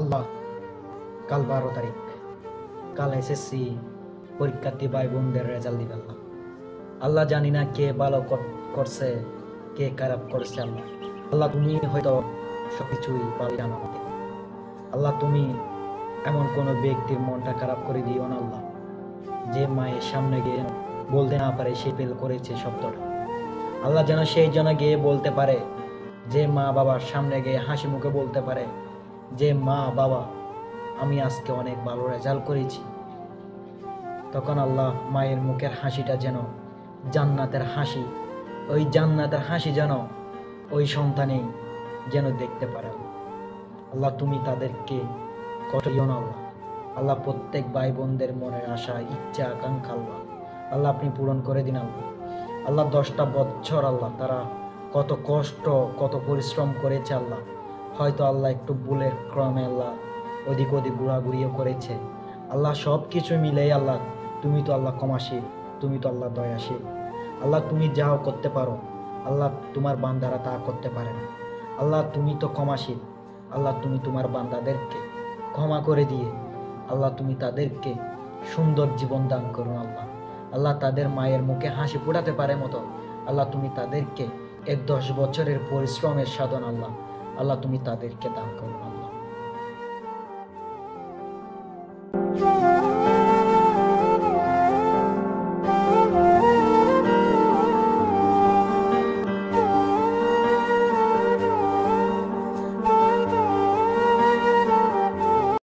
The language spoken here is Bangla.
আল্লাহ, কাল 12 তারিখ, কাল এসএসসি পরীক্ষার্থী ভাই বোনদের রেজাল্ট দিবে আল্লাহ। আল্লাহ জানি না কে ভালো করছে কে খারাপ করছে আল্লাহ। আল্লাহ তুমি হয়তো সবকিছুই ভালো জানো আমাদের। আল্লাহ তুমি এমন কোনো ব্যক্তির মনটা খারাপ করে দিও না আল্লাহ, যে মায়ের সামনে গিয়ে বলতে না পারে সে ফেল করেছে শব্দটা। আল্লাহ যেন সেই জন্য গিয়ে বলতে পারে, যে মা বাবার সামনে গিয়ে হাসি মুখে বলতে পারে যে মা বাবা আমি আজকে অনেক ভালো রেজাল্ট করেছি। তখন আল্লাহ মায়ের মুখের হাসিটা যেন জান্নাতের হাসি, ওই জান্নাতের হাসি যেন ওই সন্তানেই যেন দেখতে পারে। আল্লাহ তুমি তাদেরকে কষ্ট দিও না আল্লাহ। আল্লাহ প্রত্যেক ভাই বোনদের মনের আশা ইচ্ছা আকাঙ্ক্ষা আল্লাহ আপনি পূরণ করে দিন আল্লাহ। আল্লাহ 10টা বছর আল্লাহ তারা কত কষ্ট কত পরিশ্রম করেছে আল্লাহ। হয়তো আল্লাহ একটু ভুলের ক্রমে আল্লাহ ওদিক ওদিক ঘোরাঘুরিও করেছে আল্লাহ। সব কিছু মিলেই আল্লাহ তুমি তো আল্লাহ ক্ষমাশীল, তুমি তো আল্লাহ দয়াশীল। আল্লাহ তুমি যাও করতে পারো আল্লাহ, তোমার বান্দারা তা করতে পারে না আল্লাহ। তুমি তো ক্ষমাশীল আল্লাহ, তুমি তোমার বান্দাদেরকে ক্ষমা করে দিয়ে আল্লাহ তুমি তাদেরকে সুন্দর জীবন দান করুন আল্লাহ। আল্লাহ তাদের মায়ের মুখে হাসি ফোটাতে পারে মতো আল্লাহ তুমি তাদেরকে 10 বছরের পরিশ্রমের সাধন আল্লাহ, আল্লাহ তুমি তাদেরকে দান করুন।